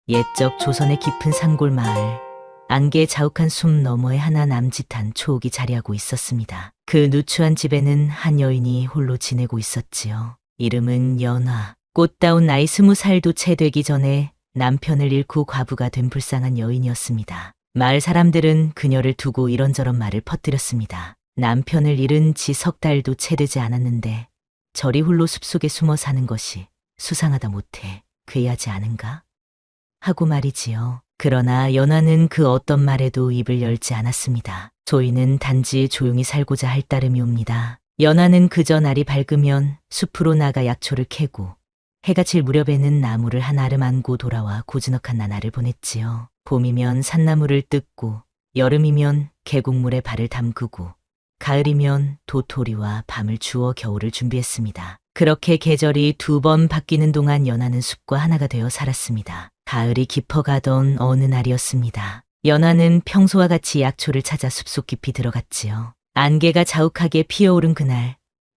옛적 조선의 깊은 산골 마을, 안개에 자욱한 숲 너머에 하나 남짓한 초옥이 자리하고 있었습니다. 그 누추한 집에는 한 여인이 홀로 지내고 있었지요. 이름은 연화. 꽃다운 나이 20살도 채 되기 전에 남편을 잃고 과부가 된 불쌍한 여인이었습니다. 마을 사람들은 그녀를 두고 이런저런 말을 퍼뜨렸습니다. 남편을 잃은 지 3달도 채 되지 않았는데 저리 홀로 숲속에 숨어 사는 것이 수상하다 못해 괴하지 않은가? 하고 말이지요. 그러나 연화는 그 어떤 말에도 입을 열지 않았습니다. 저희는 단지 조용히 살고자 할 따름이옵니다. 연화는 그저 날이 밝으면 숲으로 나가 약초를 캐고 해가 질 무렵에는 나무를 한 아름 안고 돌아와 고즈넉한 나날을 보냈지요. 봄이면 산나물을 뜯고 여름이면 계곡물에 발을 담그고 가을이면 도토리와 밤을 주워 겨울을 준비했습니다. 그렇게 계절이 2번 바뀌는 동안 연화는 숲과 하나가 되어 살았습니다. 가을이 깊어가던 어느 날이었습니다. 연화는 평소와 같이 약초를 찾아 숲속 깊이 들어갔지요. 안개가 자욱하게 피어오른 그날,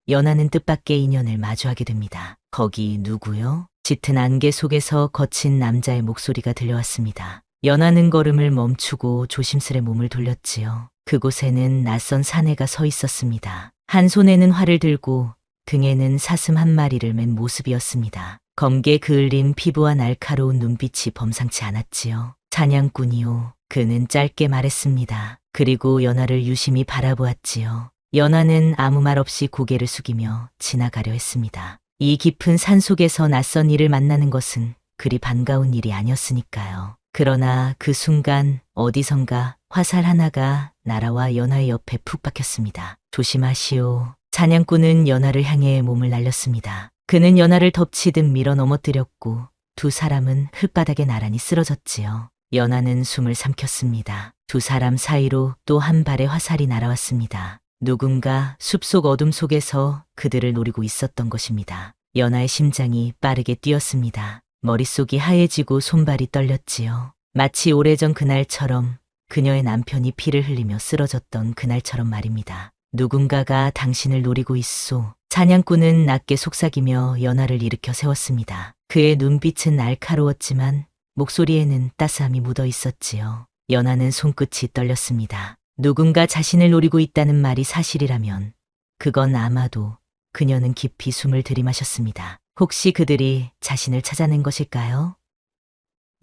연화는 뜻밖의 인연을 마주하게 됩니다. 거기 누구요? 짙은 안개 속에서 거친 남자의 목소리가 들려왔습니다. 연화는 걸음을 멈추고 조심스레 몸을 돌렸지요. 그곳에는 낯선 사내가 서 있었습니다. 한 손에는 활을 들고 등에는 사슴 한 마리를 맨 모습이었습니다. 검게 그을린 피부와 날카로운 눈빛이 범상치 않았지요. 사냥꾼이요. 그는 짧게 말했습니다. 그리고 연화를 유심히 바라보았지요. 연화는 아무 말 없이 고개를 숙이며 지나가려 했습니다. 이 깊은 산속에서 낯선 이를 만나는 것은 그리 반가운 일이 아니었으니까요. 그러나 그 순간 어디선가 화살 하나가 날아와 연화의 옆에 푹 박혔습니다. 조심하시오. 사냥꾼은 연화를 향해 몸을 날렸습니다. 그는 연화를 덮치듯 밀어 넘어뜨렸고 두 사람은 흙바닥에 나란히 쓰러졌지요. 연화는 숨을 삼켰습니다. 두 사람 사이로 또 한 발의 화살이 날아왔습니다. 누군가 숲속 어둠 속에서 그들을 노리고 있었던 것입니다. 연화의 심장이 빠르게 뛰었습니다. 머릿속이 하얘지고 손발이 떨렸지요. 마치 오래전 그날처럼 그녀의 남편이 피를 흘리며 쓰러졌던 그날처럼 말입니다. 누군가가 당신을 노리고 있소. 사냥꾼은 낮게 속삭이며 연화를 일으켜 세웠습니다. 그의 눈빛은 날카로웠지만 목소리에는 따스함이 묻어 있었지요. 연화는 손끝이 떨렸습니다. 누군가 자신을 노리고 있다는 말이 사실이라면 그건 아마도 그녀는 깊이 숨을 들이마셨습니다. 혹시 그들이 자신을 찾아낸 것일까요?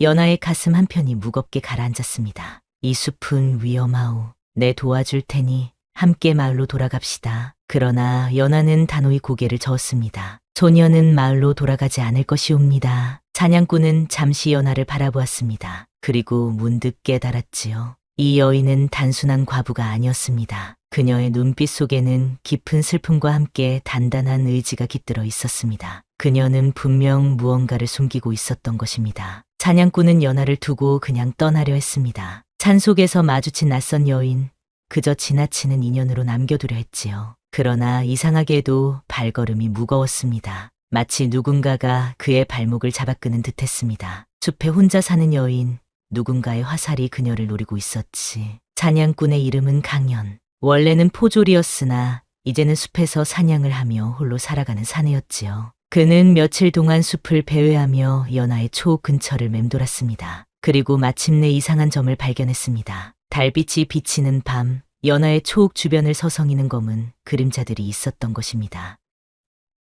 연화의 가슴 한편이 무겁게 가라앉았습니다. 이 숲은 위험하오. 내 도와줄 테니 함께 마을로 돌아갑시다. 그러나 연화는 단호히 고개를 저었습니다. 소녀는 마을로 돌아가지 않을 것이옵니다. 사냥꾼은 잠시 연화를 바라보았습니다. 그리고 문득 깨달았지요. 이 여인은 단순한 과부가 아니었습니다. 그녀의 눈빛 속에는 깊은 슬픔과 함께 단단한 의지가 깃들어 있었습니다. 그녀는 분명 무언가를 숨기고 있었던 것입니다. 사냥꾼은 연화를 두고 그냥 떠나려 했습니다. 산속에서 마주친 낯선 여인, 그저 지나치는 인연으로 남겨두려 했지요. 그러나 이상하게도 발걸음이 무거웠습니다. 마치 누군가가 그의 발목을 잡아끄는 듯했습니다. 숲에 혼자 사는 여인, 누군가의 화살이 그녀를 노리고 있었지. 사냥꾼의 이름은 강연. 원래는 포졸이었으나 이제는 숲에서 사냥을 하며 홀로 살아가는 사내였지요. 그는 며칠 동안 숲을 배회하며 연화의 초옥 근처를 맴돌았습니다. 그리고 마침내 이상한 점을 발견했습니다. 달빛이 비치는 밤, 연화의 초옥 주변을 서성이는 검은 그림자들이 있었던 것입니다.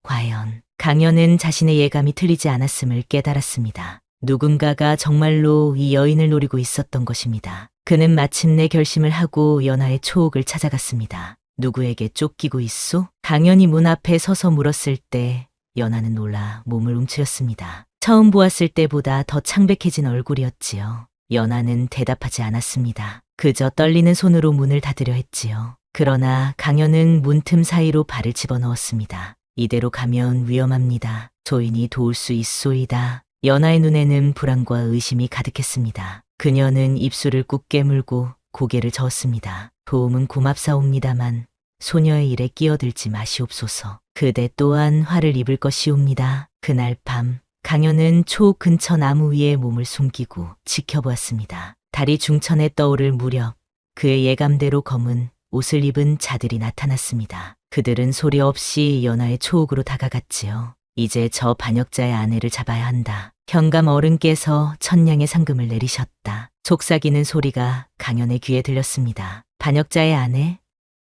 과연 강연은 자신의 예감이 틀리지 않았음을 깨달았습니다. 누군가가 정말로 이 여인을 노리고 있었던 것입니다. 그는 마침내 결심을 하고 연화의 초옥을 찾아갔습니다. 누구에게 쫓기고 있소? 강연이 문 앞에 서서 물었을 때 연화는 놀라 몸을 움츠렸습니다. 처음 보았을 때보다 더 창백해진 얼굴이었지요. 연화는 대답하지 않았습니다. 그저 떨리는 손으로 문을 닫으려 했지요. 그러나 강연은 문틈 사이로 발을 집어넣었습니다. 이대로 가면 위험합니다. 조인이 도울 수 있소이다. 연화의 눈에는 불안과 의심이 가득했습니다. 그녀는 입술을 꾹 깨물고 고개를 저었습니다. 도움은 고맙사옵니다만 소녀의 일에 끼어들지 마시옵소서. 그대 또한 화를 입을 것이옵니다. 그날 밤 강연은 초옥 근처 나무 위에 몸을 숨기고 지켜보았습니다. 달이 중천에 떠오를 무렵 그의 예감대로 검은 옷을 입은 자들이 나타났습니다. 그들은 소리 없이 연화의 초옥으로 다가갔지요. 이제 저 반역자의 아내를 잡아야 한다. 현감 어른께서 천냥의 상금을 내리셨다. 속삭이는 소리가 강연의 귀에 들렸습니다. 반역자의 아내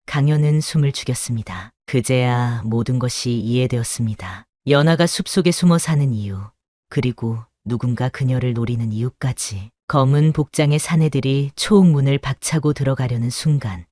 강연은 숨을 죽였습니다. 그제야 모든 것이 이해되었습니다. 연하가 숲속에 숨어 사는 이유, 그리고 누군가 그녀를 노리는 이유까지. 검은 복장의 사내들이 초옥문을 박차고 들어가려는 순간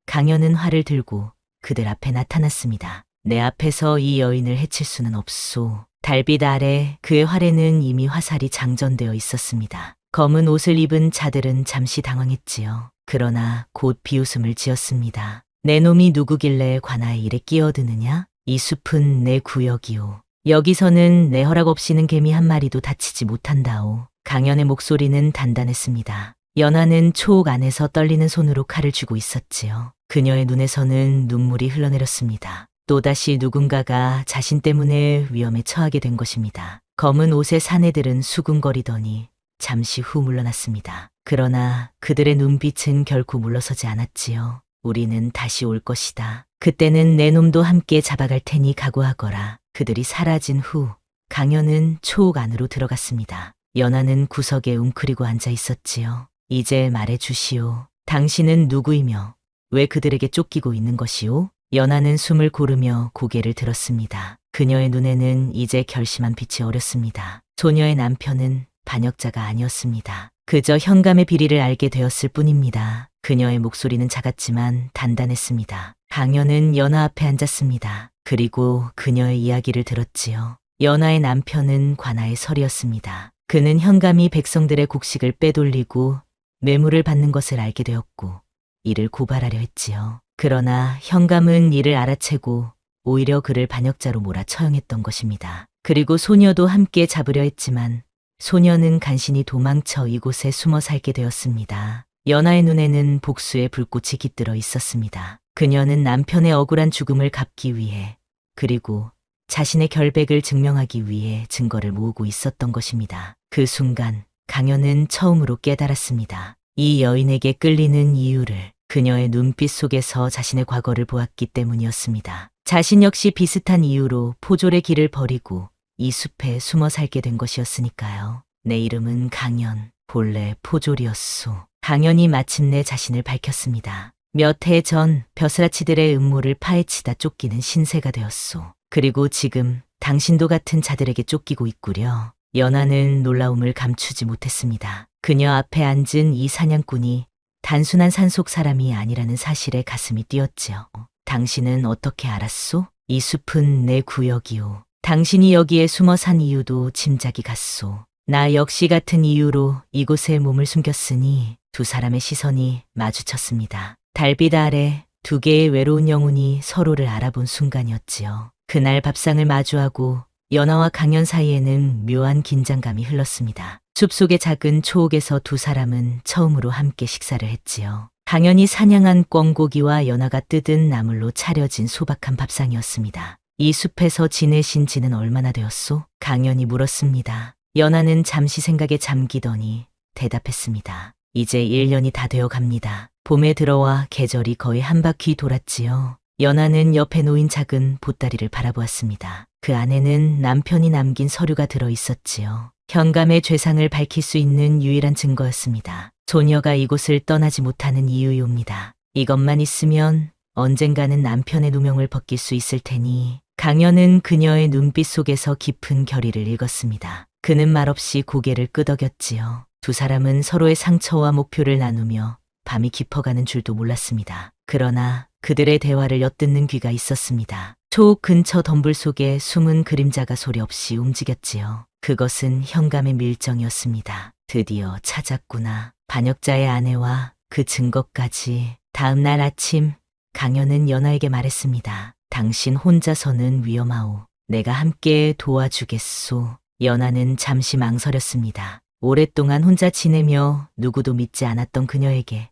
강연은 활을 들고 그들 앞에 나타났습니다. 내 앞에서 이 여인을 해칠 수는 없소. 달빛 아래 그의 활에는 이미 화살이 장전되어 있었습니다. 검은 옷을 입은 자들은 잠시 당황했지요. 그러나 곧 비웃음을 지었습니다. 내 놈이 누구길래 관아에 이래 끼어드느냐? 이 숲은 내 구역이오. 여기서는 내 허락 없이는 개미 한 마리도 다치지 못한다오. 강연의 목소리는 단단했습니다. 연하는 초옥 안에서 떨리는 손으로 칼을 쥐고 있었지요. 그녀의 눈에서는 눈물이 흘러내렸습니다. 또다시 누군가가 자신 때문에 위험에 처하게 된 것입니다. 검은 옷의 사내들은 수군거리더니 잠시 후 물러났습니다. 그러나 그들의 눈빛은 결코 물러서지 않았지요. 우리는 다시 올 것이다. 그때는 내 놈도 함께 잡아갈 테니 각오하거라. 그들이 사라진 후 강연은 초옥 안으로 들어갔습니다. 연하는 구석에 웅크리고 앉아 있었지요. 이제 말해 주시오. 당신은 누구이며 왜 그들에게 쫓기고 있는 것이오? 연하는 숨을 고르며 고개를 들었습니다. 그녀의 눈에는 이제 결심한 빛이 어렸습니다. 소녀의 남편은 반역자가 아니었습니다. 그저 현감의 비리를 알게 되었을 뿐입니다. 그녀의 목소리는 작았지만 단단했습니다. 강연은 연하 앞에 앉았습니다. 그리고 그녀의 이야기를 들었지요. 연하의 남편은 관아의 설이었습니다. 그는 현감이 백성들의 곡식을 빼돌리고 뇌물을 받는 것을 알게 되었고 이를 고발하려 했지요. 그러나 현감은 이를 알아채고 오히려 그를 반역자로 몰아 처형했던 것입니다. 그리고 소녀도 함께 잡으려 했지만 소녀는 간신히 도망쳐 이곳에 숨어 살게 되었습니다. 연하의 눈에는 복수의 불꽃이 깃들어 있었습니다. 그녀는 남편의 억울한 죽음을 갚기 위해 그리고 자신의 결백을 증명하기 위해 증거를 모으고 있었던 것입니다. 그 순간 강연은 처음으로 깨달았습니다. 이 여인에게 끌리는 이유를 그녀의 눈빛 속에서 자신의 과거를 보았기 때문이었습니다. 자신 역시 비슷한 이유로 포졸의 길을 버리고 이 숲에 숨어 살게 된 것이었으니까요. 내 이름은 강연, 본래 포졸이었소. 강연이 마침내 자신을 밝혔습니다. 몇 해 전 벼슬아치들의 음모를 파헤치다 쫓기는 신세가 되었소. 그리고 지금 당신도 같은 자들에게 쫓기고 있구려. 연하는 놀라움을 감추지 못했습니다. 그녀 앞에 앉은 이 사냥꾼이 단순한 산속 사람이 아니라는 사실에 가슴이 뛰었지요. 당신은 어떻게 알았소? 이 숲은 내 구역이오. 당신이 여기에 숨어 산 이유도 짐작이 갔소. 나 역시 같은 이유로 이곳에 몸을 숨겼으니 두 사람의 시선이 마주쳤습니다. 달빛 아래 두 개의 외로운 영혼이 서로를 알아본 순간이었지요. 그날 밥상을 마주하고 연하와 강연 사이에는 묘한 긴장감이 흘렀습니다. 숲속의 작은 초옥에서 두 사람은 처음으로 함께 식사를 했지요. 강연이 사냥한 꿩고기와 연하가 뜯은 나물로 차려진 소박한 밥상이었습니다. 이 숲에서 지내신 지는 얼마나 되었소? 강연이 물었습니다. 연하는 잠시 생각에 잠기더니 대답했습니다. 이제 1년이 다 되어 갑니다. 봄에 들어와 계절이 거의 한 바퀴 돌았지요. 연하는 옆에 놓인 작은 보따리를 바라보았습니다. 그 안에는 남편이 남긴 서류가 들어 있었지요. 현감의 죄상을 밝힐 수 있는 유일한 증거였습니다. 소녀가 이곳을 떠나지 못하는 이유요입니다. 이것만 있으면 언젠가는 남편의 누명을 벗길 수 있을 테니. 강연은 그녀의 눈빛 속에서 깊은 결의를 읽었습니다. 그는 말없이 고개를 끄덕였지요. 두 사람은 서로의 상처와 목표를 나누며 밤이 깊어가는 줄도 몰랐습니다. 그러나 그들의 대화를 엿듣는 귀가 있었습니다. 초옥 근처 덤불 속에 숨은 그림자가 소리 없이 움직였지요. 그것은 현감의 밀정이었습니다. 드디어 찾았구나. 반역자의 아내와 그 증거까지. 다음 날 아침 강연은 연하에게 말했습니다. 당신 혼자서는 위험하오. 내가 함께 도와주겠소. 연하는 잠시 망설였습니다. 오랫동안 혼자 지내며 누구도 믿지 않았던 그녀에게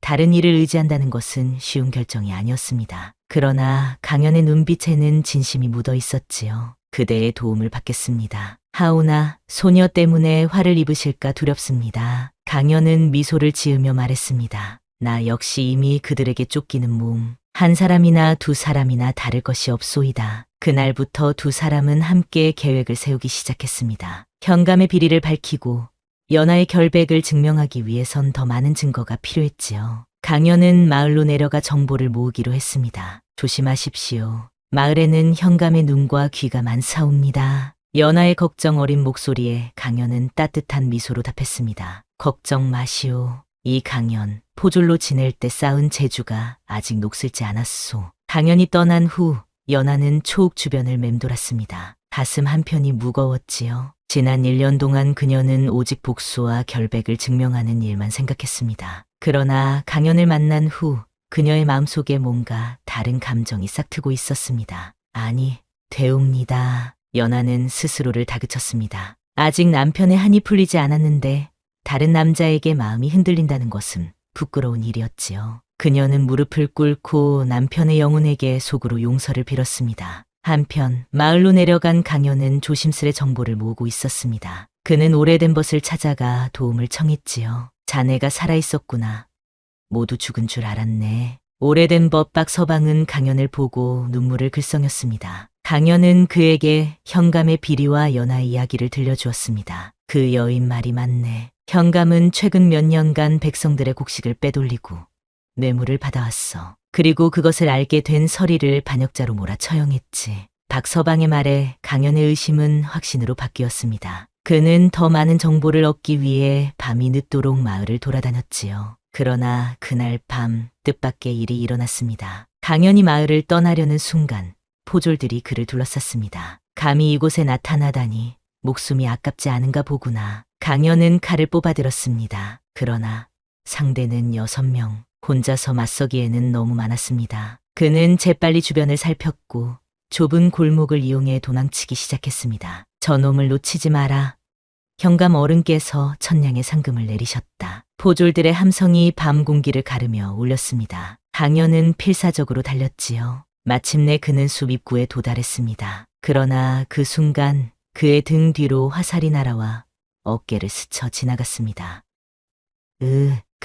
다른 일을 의지한다는 것은 쉬운 결정이 아니었습니다. 그러나 강연의 눈빛에는 진심이 묻어 있었지요. 그대의 도움을 받겠습니다. 하오나 소녀 때문에 화를 입으실까 두렵습니다. 강연은 미소를 지으며 말했습니다. 나 역시 이미 그들에게 쫓기는 몸. 한 사람이나 두 사람이나 다를 것이 없소이다. 그날부터 두 사람은 함께 계획을 세우기 시작했습니다. 현감의 비리를 밝히고 연하의 결백을 증명하기 위해선 더 많은 증거가 필요했지요. 강연은 마을로 내려가 정보를 모으기로 했습니다. 조심하십시오. 마을에는 현감의 눈과 귀가 많사옵니다. 연하의 걱정 어린 목소리에 강연은 따뜻한 미소로 답했습니다. 걱정 마시오. 이 강연, 포졸로 지낼 때 쌓은 재주가 아직 녹슬지 않았소. 강연이 떠난 후 연하는 초옥 주변을 맴돌았습니다. 가슴 한편이 무거웠지요. 지난 1년 동안 그녀는 오직 복수와 결백을 증명하는 일만 생각했습니다. 그러나 강연을 만난 후 그녀의 마음속에 뭔가 다른 감정이 싹트고 있었습니다. 아니, 되옵니다. 연하는 스스로를 다그쳤습니다. 아직 남편의 한이 풀리지 않았는데 다른 남자에게 마음이 흔들린다는 것은 부끄러운 일이었지요. 그녀는 무릎을 꿇고 남편의 영혼에게 속으로 용서를 빌었습니다. 한편 마을로 내려간 강연은 조심스레 정보를 모으고 있었습니다. 그는 오래된 벗을 찾아가 도움을 청했지요. 자네가 살아있었구나. 모두 죽은 줄 알았네. 오래된 법박 서방은 강연을 보고 눈물을 글썽였습니다. 강연은 그에게 현감의 비리와 연하의 이야기를 들려주었습니다. 그 여인 말이 맞네. 현감은 최근 몇 년간 백성들의 곡식을 빼돌리고 뇌물을 받아왔어. 그리고 그것을 알게 된 서리를 반역자로 몰아 처형했지. 박서방의 말에 강연의 의심은 확신으로 바뀌었습니다. 그는 더 많은 정보를 얻기 위해 밤이 늦도록 마을을 돌아다녔지요. 그러나 그날 밤 뜻밖의 일이 일어났습니다. 강연이 마을을 떠나려는 순간 포졸들이 그를 둘러쌌습니다. 감히 이곳에 나타나다니 목숨이 아깝지 않은가 보구나. 강연은 칼을 뽑아들었습니다. 그러나 상대는 6명. 혼자서 맞서기에는 너무 많았습니다. 그는 재빨리 주변을 살폈고 좁은 골목을 이용해 도망치기 시작했습니다. 저놈을 놓치지 마라. 현감 어른께서 천냥의 상금을 내리셨다. 포졸들의 함성이 밤 공기를 가르며 울렸습니다. 강연은 필사적으로 달렸지요. 마침내 그는 숲 입구에 도달했습니다. 그러나 그 순간 그의 등 뒤로 화살이 날아와 어깨를 스쳐 지나갔습니다.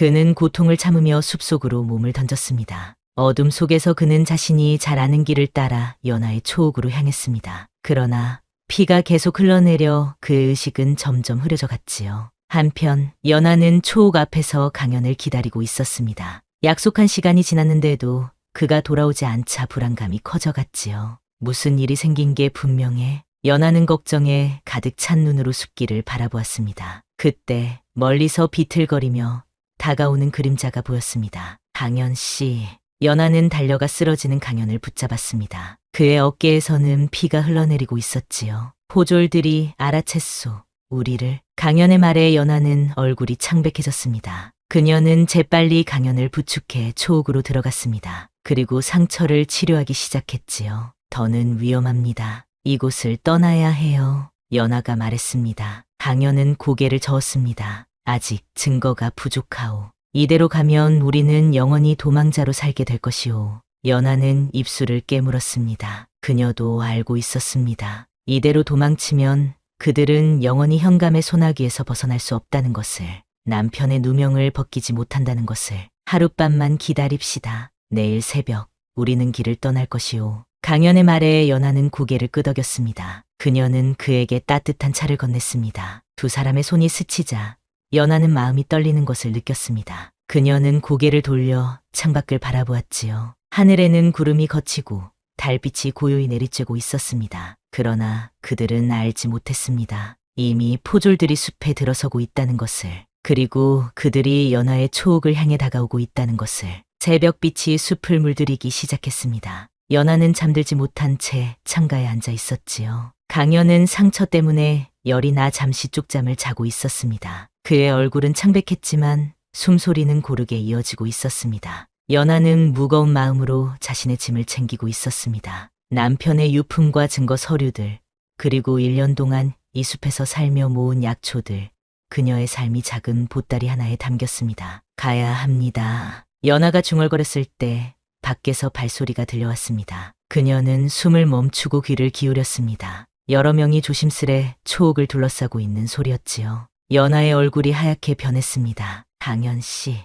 그는 고통을 참으며 숲속으로 몸을 던졌습니다. 어둠 속에서 그는 자신이 잘 아는 길을 따라 연하의 초옥으로 향했습니다. 그러나 피가 계속 흘러내려 그의 의식은 점점 흐려져 갔지요. 한편 연하는 초옥 앞에서 강연을 기다리고 있었습니다. 약속한 시간이 지났는데도 그가 돌아오지 않자 불안감이 커져갔지요. 무슨 일이 생긴 게 분명해. 연하는 걱정에 가득 찬 눈으로 숲길을 바라보았습니다. 그때 멀리서 비틀거리며 다가오는 그림자가 보였습니다. 강연 씨. 연하는 달려가 쓰러지는 강연을 붙잡았습니다. 그의 어깨에서는 피가 흘러내리고 있었지요. 포졸들이 알아챘소. 우리를. 강연의 말에 연하는 얼굴이 창백해졌습니다. 그녀는 재빨리 강연을 부축해 초옥으로 들어갔습니다. 그리고 상처를 치료하기 시작했지요. 더는 위험합니다. 이곳을 떠나야 해요. 연하가 말했습니다. 강연은 고개를 저었습니다. 아직 증거가 부족하오. 이대로 가면 우리는 영원히 도망자로 살게 될 것이오. 연하는 입술을 깨물었습니다. 그녀도 알고 있었습니다. 이대로 도망치면 그들은 영원히 현감의 소나기에서 벗어날 수 없다는 것을, 남편의 누명을 벗기지 못한다는 것을. 하룻밤만 기다립시다. 내일 새벽 우리는 길을 떠날 것이오. 강연의 말에 연하는 고개를 끄덕였습니다. 그녀는 그에게 따뜻한 차를 건넸습니다. 두 사람의 손이 스치자 연하는 마음이 떨리는 것을 느꼈습니다. 그녀는 고개를 돌려 창밖을 바라보았지요. 하늘에는 구름이 걷히고 달빛이 고요히 내리쬐고 있었습니다. 그러나 그들은 알지 못했습니다. 이미 포졸들이 숲에 들어서고 있다는 것을, 그리고 그들이 연하의 초옥을 향해 다가오고 있다는 것을. 새벽빛이 숲을 물들이기 시작했습니다. 연하는 잠들지 못한 채 창가에 앉아 있었지요. 강연은 상처 때문에 열이 나 잠시 쪽잠을 자고 있었습니다. 그의 얼굴은 창백했지만 숨소리는 고르게 이어지고 있었습니다. 연하는 무거운 마음으로 자신의 짐을 챙기고 있었습니다. 남편의 유품과 증거 서류들, 그리고 1년 동안 이 숲에서 살며 모은 약초들, 그녀의 삶이 작은 보따리 하나에 담겼습니다. 가야 합니다. 연하가 중얼거렸을 때 밖에서 발소리가 들려왔습니다. 그녀는 숨을 멈추고 귀를 기울였습니다. 여러 명이 조심스레 초옥을 둘러싸고 있는 소리였지요. 연하의 얼굴이 하얗게 변했습니다. 강연 씨,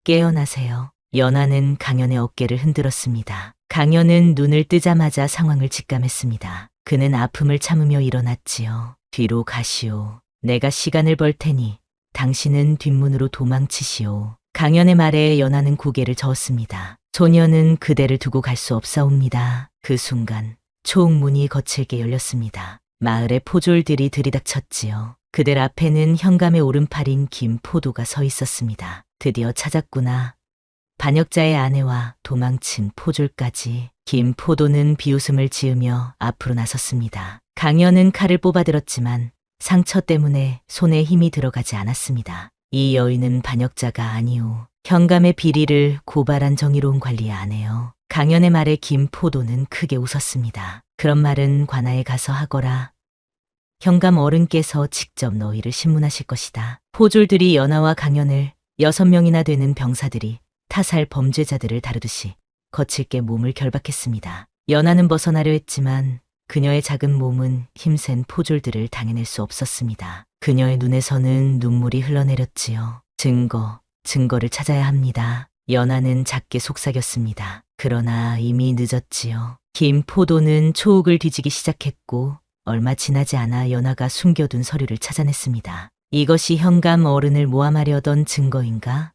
깨어나세요. 연하는 강연의 어깨를 흔들었습니다. 강연은 눈을 뜨자마자 상황을 직감했습니다. 그는 아픔을 참으며 일어났지요. 뒤로 가시오. 내가 시간을 벌 테니 당신은 뒷문으로 도망치시오. 강연의 말에 연하는 고개를 저었습니다. 소녀는 그대를 두고 갈 수 없사옵니다. 그 순간 초옥문이 거칠게 열렸습니다. 마을의 포졸들이 들이닥쳤지요. 그들 앞에는 현감의 오른팔인 김포도가 서 있었습니다. 드디어 찾았구나. 반역자의 아내와 도망친 포졸까지. 김포도는 비웃음을 지으며 앞으로 나섰습니다. 강연은 칼을 뽑아들었지만 상처 때문에 손에 힘이 들어가지 않았습니다. 이 여인은 반역자가 아니오. 현감의 비리를 고발한 정의로운 관리의 아내요. 강연의 말에 김포도는 크게 웃었습니다. 그런 말은 관아에 가서 하거라. 현감 어른께서 직접 너희를 신문하실 것이다. 포졸들이 연하와 강연을 6명이나 되는 병사들이 타살 범죄자들을 다루듯이 거칠게 몸을 결박했습니다. 연하는 벗어나려 했지만 그녀의 작은 몸은 힘센 포졸들을 당해낼 수 없었습니다. 그녀의 눈에서는 눈물이 흘러내렸지요. 증거를 찾아야 합니다. 연하는 작게 속삭였습니다. 그러나 이미 늦었지요. 김포도는 초옥을 뒤지기 시작했고 얼마 지나지 않아 연하가 숨겨둔 서류를 찾아냈습니다. 이것이 현감 어른을 모함하려던 증거인가?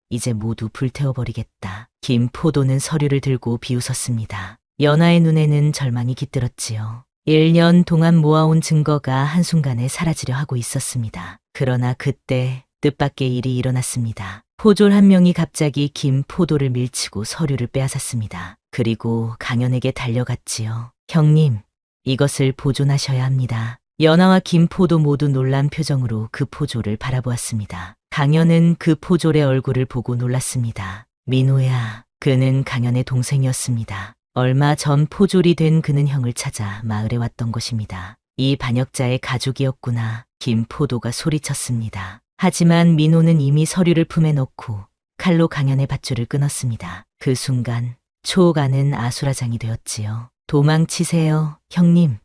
이제 모두 불태워버리겠다. 김포도는 서류를 들고 비웃었습니다. 연하의 눈에는 절망이 깃들었지요. 1년 동안 모아온 증거가 한순간에 사라지려 하고 있었습니다. 그러나 그때 뜻밖의 일이 일어났습니다. 포졸 한 명이 갑자기 김포도를 밀치고 서류를 빼앗았습니다. 그리고 강연에게 달려갔지요. 형님, 이것을 보존하셔야 합니다. 연하와 김포도 모두 놀란 표정으로 그 포졸을 바라보았습니다. 강연은 그 포졸의 얼굴을 보고 놀랐습니다. 민호야, 그는 강연의 동생이었습니다. 얼마 전 포졸이 된 그는 형을 찾아 마을에 왔던 것입니다. 이 반역자의 가족이었구나. 김포도가 소리쳤습니다. 하지만 민호는 이미 서류를 품에 넣고 칼로 강연의 밧줄을 끊었습니다. 그 순간 초옥아는 아수라장이 되었지요. 도망치세요, 형님.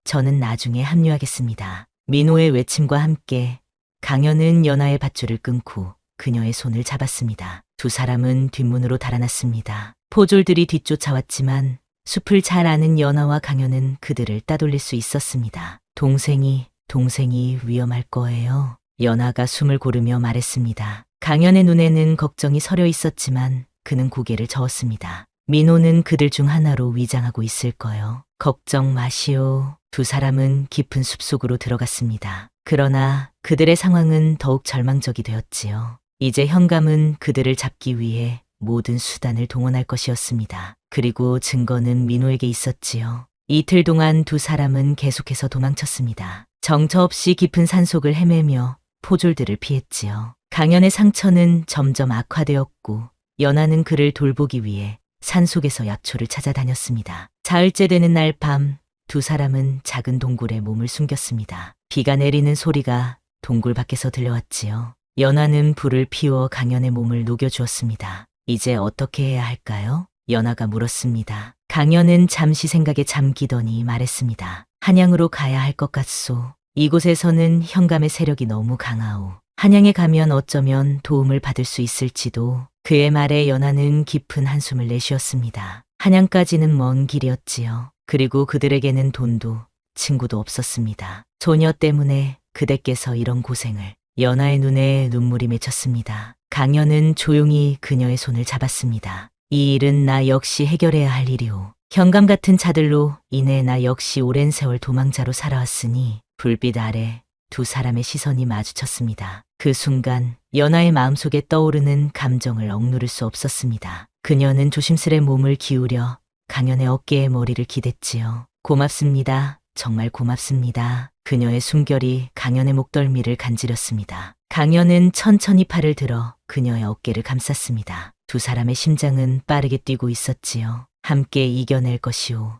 저는 나중에 합류하겠습니다. 민호의 외침과 함께 강연은 연하의 밧줄을 끊고 그녀의 손을 잡았습니다. 두 사람은 뒷문으로 달아났습니다. 포졸들이 뒤쫓아왔지만 숲을 잘 아는 연하와 강연은 그들을 따돌릴 수 있었습니다. 동생이 위험할 거예요. 연하가 숨을 고르며 말했습니다. 강연의 눈에는 걱정이 서려 있었지만 그는 고개를 저었습니다. 민호는 그들 중 하나로 위장하고 있을 거요. 걱정 마시오. 두 사람은 깊은 숲속으로 들어갔습니다. 그러나 그들의 상황은 더욱 절망적이 되었지요. 이제 현감은 그들을 잡기 위해 모든 수단을 동원할 것이었습니다. 그리고 증거는 민호에게 있었지요. 이틀 동안 두 사람은 계속해서 도망쳤습니다. 정처 없이 깊은 산속을 헤매며 포졸들을 피했지요. 강연의 상처는 점점 악화되었고 연하는 그를 돌보기 위해 산속에서 약초를 찾아다녔습니다. 사흘째 되는 날 밤 두 사람은 작은 동굴에 몸을 숨겼습니다. 비가 내리는 소리가 동굴 밖에서 들려왔지요. 연하는 불을 피워 강연의 몸을 녹여주었습니다. 이제 어떻게 해야 할까요? 연하가 물었습니다. 강연은 잠시 생각에 잠기더니 말했습니다. 한양으로 가야 할 것 같소. 이곳에서는 현감의 세력이 너무 강하오. 한양에 가면 어쩌면 도움을 받을 수 있을지도. 그의 말에 연하는 깊은 한숨을 내쉬었습니다. 한양까지는 먼 길이었지요. 그리고 그들에게는 돈도 친구도 없었습니다. 소녀 때문에 그대께서 이런 고생을. 연하의 눈에 눈물이 맺혔습니다. 강연은 조용히 그녀의 손을 잡았습니다. 이 일은 나 역시 해결해야 할 일이오. 현감 같은 자들로 인해 나 역시 오랜 세월 도망자로 살아왔으니. 불빛 아래 두 사람의 시선이 마주쳤습니다. 그 순간 연하의 마음속에 떠오르는 감정을 억누를 수 없었습니다. 그녀는 조심스레 몸을 기울여 강연의 어깨에 머리를 기댔지요. 고맙습니다. 정말 고맙습니다. 그녀의 숨결이 강연의 목덜미를 간지렸습니다. 강연은 천천히 팔을 들어 그녀의 어깨를 감쌌습니다. 두 사람의 심장은 빠르게 뛰고 있었지요. 함께 이겨낼 것이오.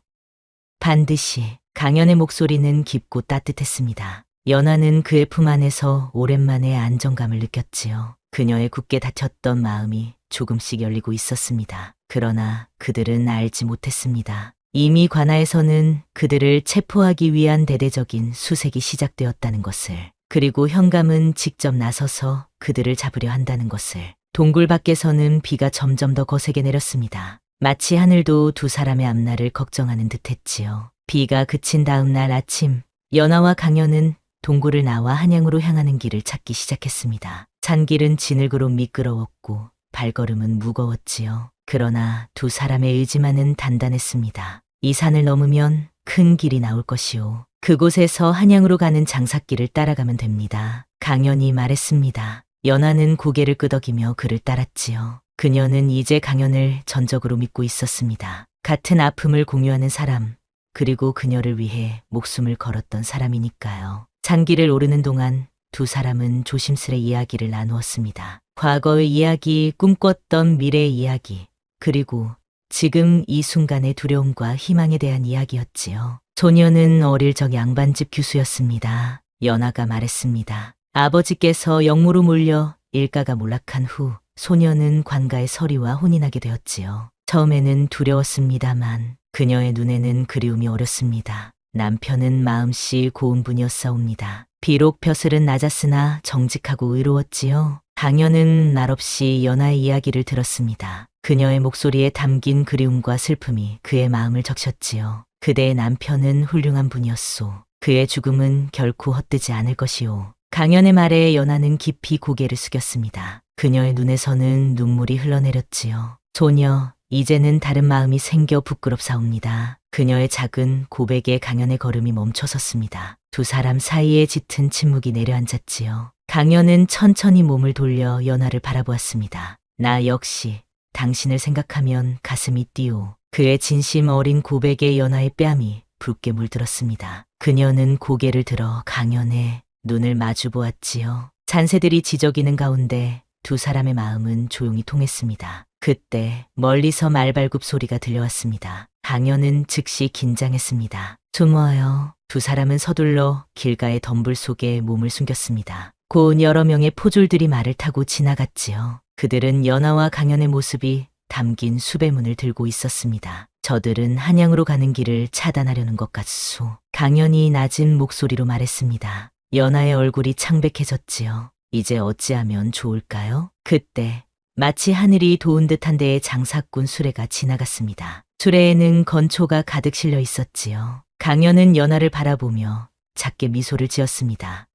반드시. 강연의 목소리는 깊고 따뜻했습니다. 연하는 그의 품 안에서 오랜만에 안정감을 느꼈지요. 그녀의 굳게 닫혔던 마음이 조금씩 열리고 있었습니다. 그러나 그들은 알지 못했습니다. 이미 관아에서는 그들을 체포하기 위한 대대적인 수색이 시작되었다는 것을, 그리고 현감은 직접 나서서 그들을 잡으려 한다는 것을. 동굴 밖에서는 비가 점점 더 거세게 내렸습니다. 마치 하늘도 두 사람의 앞날을 걱정하는 듯했지요. 비가 그친 다음 날 아침, 연하와 강연은 동굴을 나와 한양으로 향하는 길을 찾기 시작했습니다. 산길은 지늘그로 미끄러웠고 발걸음은 무거웠지요. 그러나 두 사람의 의지만은 단단했습니다. 이 산을 넘으면 큰 길이 나올 것이오. 그곳에서 한양으로 가는 장삭길을 따라가면 됩니다. 강연이 말했습니다. 연하는 고개를 끄덕이며 그를 따랐지요. 그녀는 이제 강연을 전적으로 믿고 있었습니다. 같은 아픔을 공유하는 사람, 그리고 그녀를 위해 목숨을 걸었던 사람이니까요. 산길을 오르는 동안 두 사람은 조심스레 이야기를 나누었습니다. 과거의 이야기, 꿈꿨던 미래의 이야기, 그리고 지금 이 순간의 두려움과 희망에 대한 이야기였지요. 소녀는 어릴 적 양반집 교수였습니다. 연하가 말했습니다. 아버지께서 역모로 몰려 일가가 몰락한 후 소녀는 관가의 서리와 혼인하게 되었지요. 처음에는 두려웠습니다만 그녀의 눈에는 그리움이 어렸습니다. 남편은 마음씨 고운 분이었사옵니다. 비록 벼슬은 낮았으나 정직하고 의로웠지요. 강연은 말없이 연하의 이야기를 들었습니다. 그녀의 목소리에 담긴 그리움과 슬픔이 그의 마음을 적셨지요. 그대의 남편은 훌륭한 분이었소. 그의 죽음은 결코 헛되지 않을 것이오. 강연의 말에 연하는 깊이 고개를 숙였습니다. 그녀의 눈에서는 눈물이 흘러내렸지요. 소녀, 이제는 다른 마음이 생겨 부끄럽사옵니다. 그녀의 작은 고백에 강연의 걸음이 멈춰섰습니다. 두 사람 사이에 짙은 침묵이 내려앉았지요. 강연은 천천히 몸을 돌려 연하를 바라보았습니다. 나 역시 당신을 생각하면 가슴이 뛰오. 그의 진심 어린 고백에 연하의 뺨이 붉게 물들었습니다. 그녀는 고개를 들어 강연의 눈을 마주 보았지요. 잔새들이 지저귀는 가운데 두 사람의 마음은 조용히 통했습니다. 그때 멀리서 말발굽 소리가 들려왔습니다. 강연은 즉시 긴장했습니다. 숨어요. 두 사람은 서둘러 길가의 덤불 속에 몸을 숨겼습니다. 곧 여러 명의 포졸들이 말을 타고 지나갔지요. 그들은 연하와 강연의 모습이 담긴 수배문을 들고 있었습니다. 저들은 한양으로 가는 길을 차단하려는 것 같소. 강연이 낮은 목소리로 말했습니다. 연하의 얼굴이 창백해졌지요. 이제 어찌하면 좋을까요? 그때 마치 하늘이 도운 듯한 데에 장사꾼 수레가 지나갔습니다. 수레에는 건초가 가득 실려 있었지요. 강연은 연하를 바라보며 작게 미소를 지었습니다.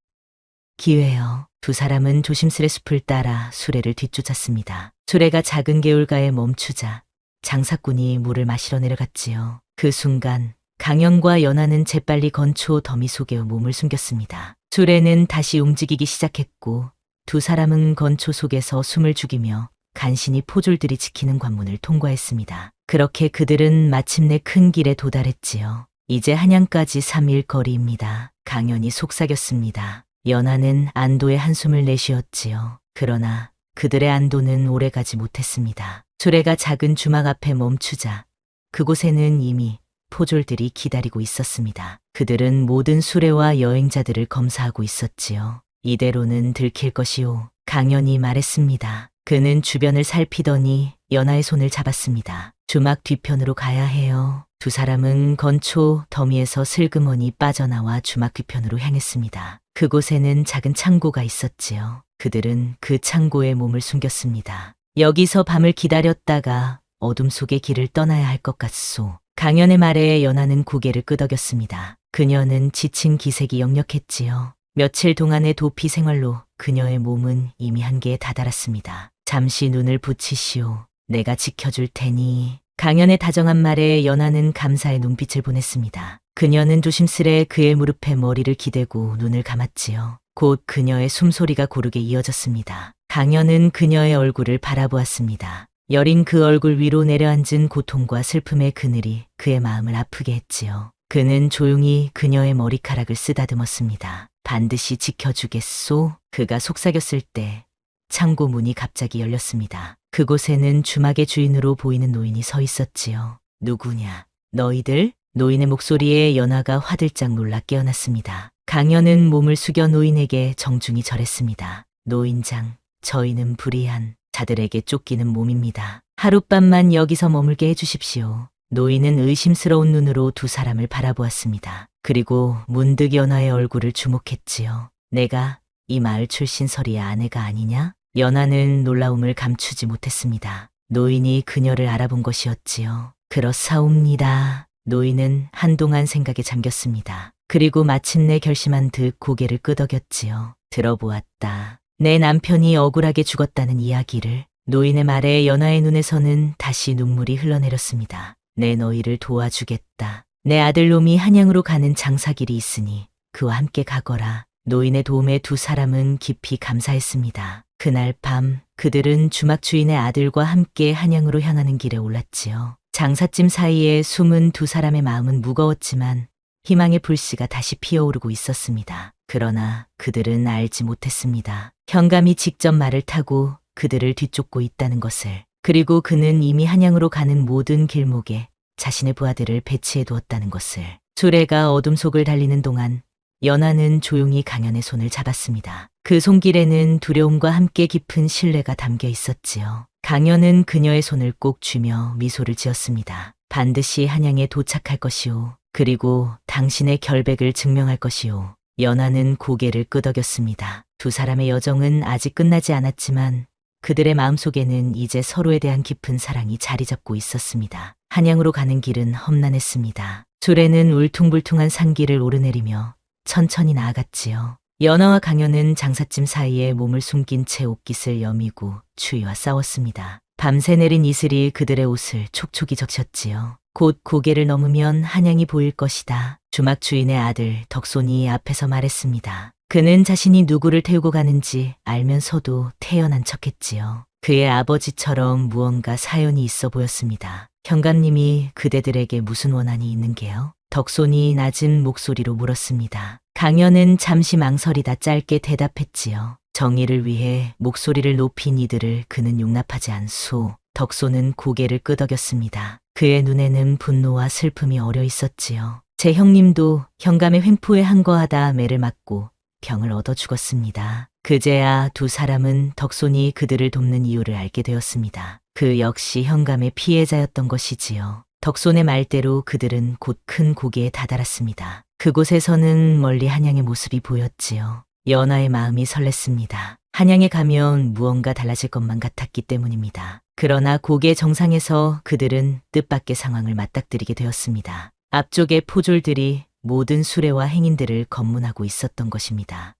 기회요. 두 사람은 조심스레 숲을 따라 수레를 뒤쫓았습니다. 수레가 작은 개울가에 멈추자 장사꾼이 물을 마시러 내려갔지요. 그 순간 강연과 연하는 재빨리 건초 더미 속에 몸을 숨겼습니다. 수레는 다시 움직이기 시작했고 두 사람은 건초 속에서 숨을 죽이며 간신히 포졸들이 지키는 관문을 통과했습니다. 그렇게 그들은 마침내 큰 길에 도달했지요. 이제 한양까지 3일 거리입니다. 강연이 속삭였습니다. 연하는 안도의 한숨을 내쉬었지요. 그러나 그들의 안도는 오래가지 못했습니다. 수레가 작은 주막 앞에 멈추자 그곳에는 이미 포졸들이 기다리고 있었습니다. 그들은 모든 수레와 여행자들을 검사하고 있었지요. 이대로는 들킬 것이오. 강연이 말했습니다. 그는 주변을 살피더니 연하의 손을 잡았습니다. 주막 뒤편으로 가야 해요. 두 사람은 건초 더미에서 슬그머니 빠져나와 주막 뒤편으로 향했습니다. 그곳에는 작은 창고가 있었지요. 그들은 그 창고에 몸을 숨겼습니다. 여기서 밤을 기다렸다가 어둠 속의 길을 떠나야 할 것 같소. 강연의 말에 연하는 고개를 끄덕였습니다. 그녀는 지친 기색이 역력했지요. 며칠 동안의 도피 생활로 그녀의 몸은 이미 한계에 다다랐습니다. 잠시 눈을 붙이시오. 내가 지켜줄 테니. 강연의 다정한 말에 연하는 감사의 눈빛을 보냈습니다. 그녀는 조심스레 그의 무릎에 머리를 기대고 눈을 감았지요. 곧 그녀의 숨소리가 고르게 이어졌습니다. 강연은 그녀의 얼굴을 바라보았습니다. 여린 그 얼굴 위로 내려앉은 고통과 슬픔의 그늘이 그의 마음을 아프게 했지요. 그는 조용히 그녀의 머리카락을 쓰다듬었습니다. 반드시 지켜주겠소. 그가 속삭였을 때 창고 문이 갑자기 열렸습니다. 그곳에는 주막의 주인으로 보이는 노인이 서 있었지요. 누구냐? 너희들? 노인의 목소리에 연하가 화들짝 놀라 깨어났습니다. 강연은 몸을 숙여 노인에게 정중히 절했습니다. 노인장, 저희는 불의한 자들에게 쫓기는 몸입니다. 하룻밤만 여기서 머물게 해주십시오. 노인은 의심스러운 눈으로 두 사람을 바라보았습니다. 그리고 문득 연하의 얼굴을 주목했지요. 내가 이 마을 출신 서리의 아내가 아니냐? 연하는 놀라움을 감추지 못했습니다. 노인이 그녀를 알아본 것이었지요. 그렇사옵니다. 노인은 한동안 생각에 잠겼습니다. 그리고 마침내 결심한 듯 고개를 끄덕였지요. 들어보았다. 내 남편이 억울하게 죽었다는 이야기를. 노인의 말에 연하의 눈에서는 다시 눈물이 흘러내렸습니다. 내 너희를 도와주겠다. 내 아들놈이 한양으로 가는 장사길이 있으니 그와 함께 가거라. 노인의 도움에 두 사람은 깊이 감사했습니다. 그날 밤 그들은 주막 주인의 아들과 함께 한양으로 향하는 길에 올랐지요. 장사짐 사이에 숨은 두 사람의 마음은 무거웠지만 희망의 불씨가 다시 피어오르고 있었습니다. 그러나 그들은 알지 못했습니다. 현감이 직접 말을 타고 그들을 뒤쫓고 있다는 것을. 그리고 그는 이미 한양으로 가는 모든 길목에 자신의 부하들을 배치해 두었다는 것을. 수레가 어둠 속을 달리는 동안 연하는 조용히 강연의 손을 잡았습니다. 그 손길에는 두려움과 함께 깊은 신뢰가 담겨 있었지요. 강연은 그녀의 손을 꼭 쥐며 미소를 지었습니다. 반드시 한양에 도착할 것이오. 그리고 당신의 결백을 증명할 것이오. 연하는 고개를 끄덕였습니다. 두 사람의 여정은 아직 끝나지 않았지만 그들의 마음속에는 이제 서로에 대한 깊은 사랑이 자리 잡고 있었습니다. 한양으로 가는 길은 험난했습니다. 수레는 울퉁불퉁한 산길을 오르내리며 천천히 나아갔지요. 연하와 강연은 장삿짐 사이에 몸을 숨긴 채 옷깃을 여미고 추위와 싸웠습니다. 밤새 내린 이슬이 그들의 옷을 촉촉이 적셨지요. 곧 고개를 넘으면 한양이 보일 것이다. 주막 주인의 아들 덕손이 앞에서 말했습니다. 그는 자신이 누구를 태우고 가는지 알면서도 태연한 척했지요. 그의 아버지처럼 무언가 사연이 있어 보였습니다. 현감님이 그대들에게 무슨 원한이 있는 게요? 덕손이 낮은 목소리로 물었습니다. 강연은 잠시 망설이다 짧게 대답했지요. 정의를 위해 목소리를 높인 이들을 그는 용납하지 않소. 덕손은 고개를 끄덕였습니다. 그의 눈에는 분노와 슬픔이 어려 있었지요. 제 형님도 현감의 횡포에 항거하다 매를 맞고 병을 얻어 죽었습니다. 그제야 두 사람은 덕손이 그들을 돕는 이유를 알게 되었습니다. 그 역시 현감의 피해자였던 것이지요. 덕손의 말대로 그들은 곧 큰 고개에 다다랐습니다. 그곳에서는 멀리 한양의 모습이 보였지요. 연하의 마음이 설렜습니다. 한양에 가면 무언가 달라질 것만 같았기 때문입니다. 그러나 고개 정상에서 그들은 뜻밖의 상황을 맞닥뜨리게 되었습니다. 앞쪽의 포졸들이 모든 수레와 행인들을 검문하고 있었던 것입니다.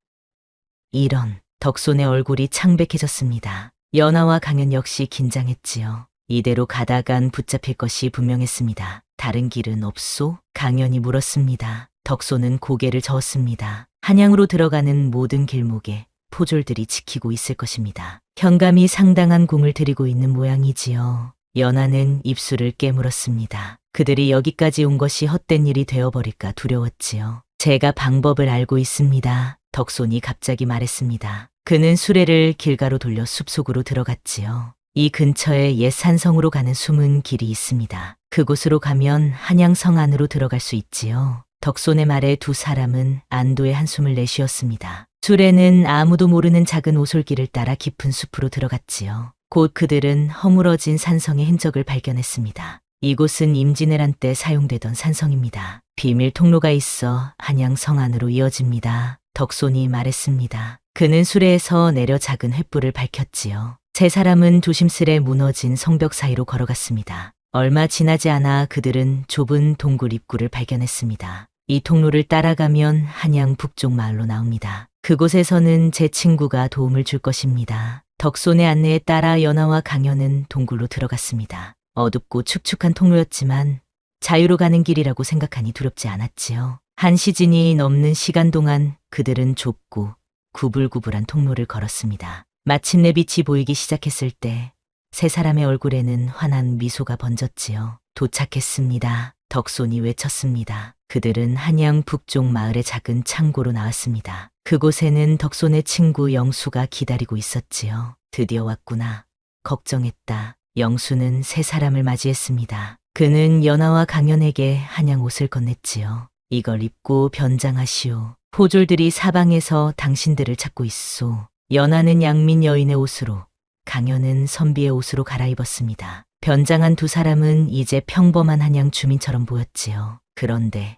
이런, 덕손의 얼굴이 창백해졌습니다. 연하와 강연 역시 긴장했지요. 이대로 가다간 붙잡힐 것이 분명했습니다. 다른 길은 없소? 강연이 물었습니다. 덕손은 고개를 저었습니다. 한양으로 들어가는 모든 길목에 포졸들이 지키고 있을 것입니다. 현감이 상당한 공을 들이고 있는 모양이지요. 연하는 입술을 깨물었습니다. 그들이 여기까지 온 것이 헛된 일이 되어버릴까 두려웠지요. 제가 방법을 알고 있습니다. 덕손이 갑자기 말했습니다. 그는 수레를 길가로 돌려 숲속으로 들어갔지요. 이 근처에 옛 산성으로 가는 숨은 길이 있습니다. 그곳으로 가면 한양성 안으로 들어갈 수 있지요. 덕손의 말에 두 사람은 안도의 한숨을 내쉬었습니다. 수레는 아무도 모르는 작은 오솔길을 따라 깊은 숲으로 들어갔지요. 곧 그들은 허물어진 산성의 흔적을 발견했습니다. 이곳은 임진왜란 때 사용되던 산성입니다. 비밀 통로가 있어 한양성 안으로 이어집니다. 덕손이 말했습니다. 그는 수레에서 내려 작은 횃불을 밝혔지요. 세 사람은 조심스레 무너진 성벽 사이로 걸어갔습니다. 얼마 지나지 않아 그들은 좁은 동굴 입구를 발견했습니다. 이 통로를 따라가면 한양 북쪽 마을로 나옵니다. 그곳에서는 제 친구가 도움을 줄 것입니다. 덕손의 안내에 따라 연하와 강연은 동굴로 들어갔습니다. 어둡고 축축한 통로였지만 자유로 가는 길이라고 생각하니 두렵지 않았지요. 한 시즌이 넘는 시간 동안 그들은 좁고 구불구불한 통로를 걸었습니다. 마침내 빛이 보이기 시작했을 때 세 사람의 얼굴에는 환한 미소가 번졌지요. 도착했습니다. 덕손이 외쳤습니다. 그들은 한양 북쪽 마을의 작은 창고로 나왔습니다. 그곳에는 덕손의 친구 영수가 기다리고 있었지요. 드디어 왔구나. 걱정했다. 영수는 세 사람을 맞이했습니다. 그는 연하와 강연에게 한양 옷을 건넸지요. 이걸 입고 변장하시오. 포졸들이 사방에서 당신들을 찾고 있소. 연하는 양민 여인의 옷으로, 강연은 선비의 옷으로 갈아입었습니다. 변장한 두 사람은 이제 평범한 한양 주민처럼 보였지요. 그런데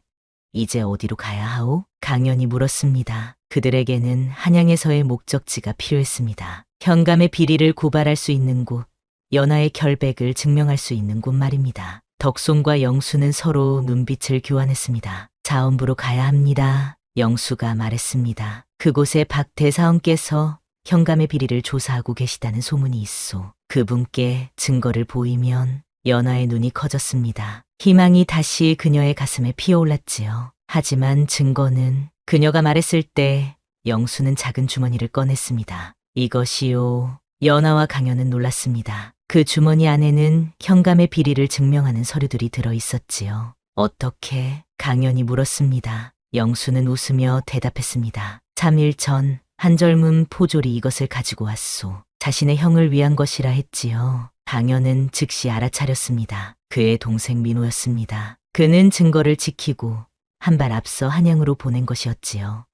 이제 어디로 가야 하오? 강연이 물었습니다. 그들에게는 한양에서의 목적지가 필요했습니다. 현감의 비리를 고발할 수 있는 곳, 연하의 결백을 증명할 수 있는 곳 말입니다. 덕송과 영수는 서로 눈빛을 교환했습니다. 자원부로 가야 합니다. 영수가 말했습니다. 그곳에 박 대사원께서 현감의 비리를 조사하고 계시다는 소문이 있소. 그분께 증거를 보이면. 연하의 눈이 커졌습니다. 희망이 다시 그녀의 가슴에 피어올랐지요. 하지만 증거는. 그녀가 말했을 때 영수는 작은 주머니를 꺼냈습니다. 이것이요. 연하와 강연은 놀랐습니다. 그 주머니 안에는 현감의 비리를 증명하는 서류들이 들어 있었지요. 어떻게? 강연이 물었습니다. 영수는 웃으며 대답했습니다. 3일 전 한 젊은 포졸이 이것을 가지고 왔소. 자신의 형을 위한 것이라 했지요. 강연은 즉시 알아차렸습니다. 그의 동생 민호였습니다. 그는 증거를 지키고 한 발 앞서 한양으로 보낸 것이었지요.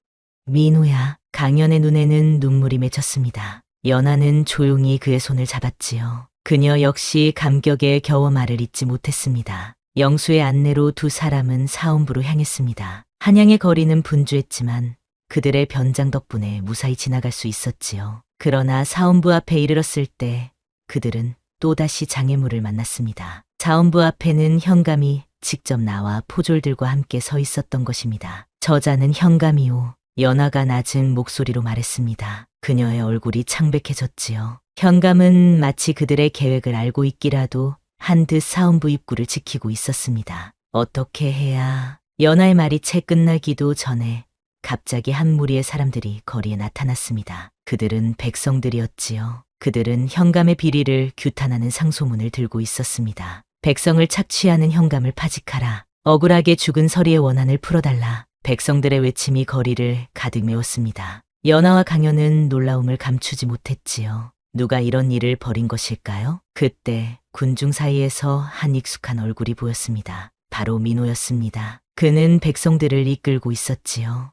민호야. 강연의 눈에는 눈물이 맺혔습니다. 연하는 조용히 그의 손을 잡았지요. 그녀 역시 감격에 겨워 말을 잇지 못했습니다. 영수의 안내로 두 사람은 사원부로 향했습니다. 한양의 거리는 분주했지만 그들의 변장 덕분에 무사히 지나갈 수 있었지요. 그러나 사원부 앞에 이르렀을 때 그들은 또다시 장애물을 만났습니다. 사원부 앞에는 현감이 직접 나와 포졸들과 함께 서 있었던 것입니다. 저자는 현감이오. 연하가 낮은 목소리로 말했습니다. 그녀의 얼굴이 창백해졌지요. 현감은 마치 그들의 계획을 알고 있기라도 한 듯 사원부 입구를 지키고 있었습니다. 어떻게 해야... 연하의 말이 채 끝나기도 전에 갑자기 한 무리의 사람들이 거리에 나타났습니다. 그들은 백성들이었지요. 그들은 현감의 비리를 규탄하는 상소문을 들고 있었습니다. 백성을 착취하는 현감을 파직하라. 억울하게 죽은 서리의 원한을 풀어달라. 백성들의 외침이 거리를 가득 메웠습니다. 연하와 강연은 놀라움을 감추지 못했지요. 누가 이런 일을 벌인 것일까요? 그때 군중 사이에서 한 익숙한 얼굴이 보였습니다. 바로 민호였습니다. 그는 백성들을 이끌고 있었지요.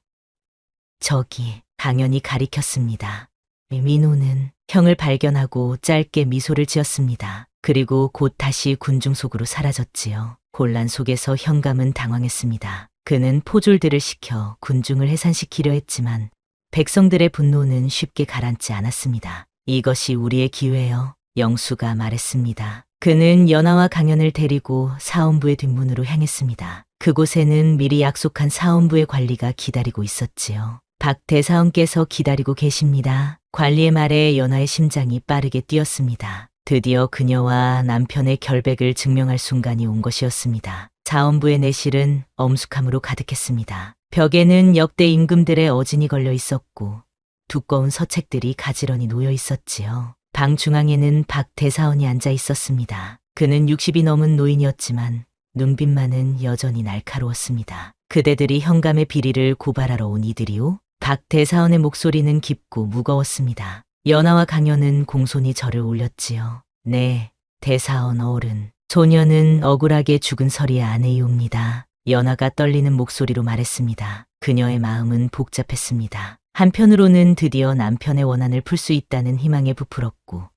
저기, 강연이 가리켰습니다. 민호는 형을 발견하고 짧게 미소를 지었습니다. 그리고 곧 다시 군중 속으로 사라졌지요. 혼란 속에서 현감은 당황했습니다. 그는 포졸들을 시켜 군중을 해산시키려 했지만 백성들의 분노는 쉽게 가라앉지 않았습니다. 이것이 우리의 기회요. 영수가 말했습니다. 그는 연하와 강연을 데리고 사원부의 뒷문으로 향했습니다. 그곳에는 미리 약속한 사원부의 관리가 기다리고 있었지요. 박 대사원께서 기다리고 계십니다. 관리의 말에 연하의 심장이 빠르게 뛰었습니다. 드디어 그녀와 남편의 결백을 증명할 순간이 온 것이었습니다. 사원부의 내실은 엄숙함으로 가득했습니다. 벽에는 역대 임금들의 어진이 걸려 있었고 두꺼운 서책들이 가지런히 놓여 있었지요. 방 중앙에는 박 대사원이 앉아 있었습니다. 그는 60이 넘은 노인이었지만 눈빛만은 여전히 날카로웠습니다. 그대들이 현감의 비리를 고발하러 온 이들이오? 박 대사원의 목소리는 깊고 무거웠습니다. 연하와 강연은 공손히 절을 올렸지요. 네, 대사원 어른. 소녀는 억울하게 죽은 서리의 아내이옵니다. 연하가 떨리는 목소리로 말했습니다. 그녀의 마음은 복잡했습니다. 한편으로는 드디어 남편의 원한을 풀 수 있다는 희망에 부풀었고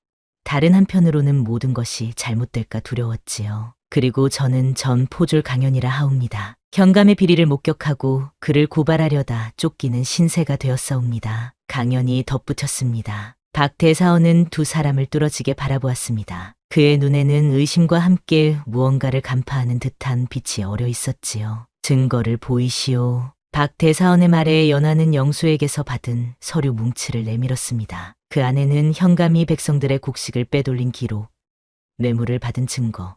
다른 한편으로는 모든 것이 잘못될까 두려웠지요. 그리고 저는 전 포졸 강연이라 하옵니다. 현감의 비리를 목격하고 그를 고발하려다 쫓기는 신세가 되었사옵니다. 강연이 덧붙였습니다. 박 대사원은 두 사람을 뚫어지게 바라보았습니다. 그의 눈에는 의심과 함께 무언가를 간파하는 듯한 빛이 어려 있었지요. 증거를 보이시오. 박 대사원의 말에 연하는 영수에게서 받은 서류 뭉치를 내밀었습니다. 그 안에는 현감이 백성들의 곡식을 빼돌린 기록, 뇌물을 받은 증거,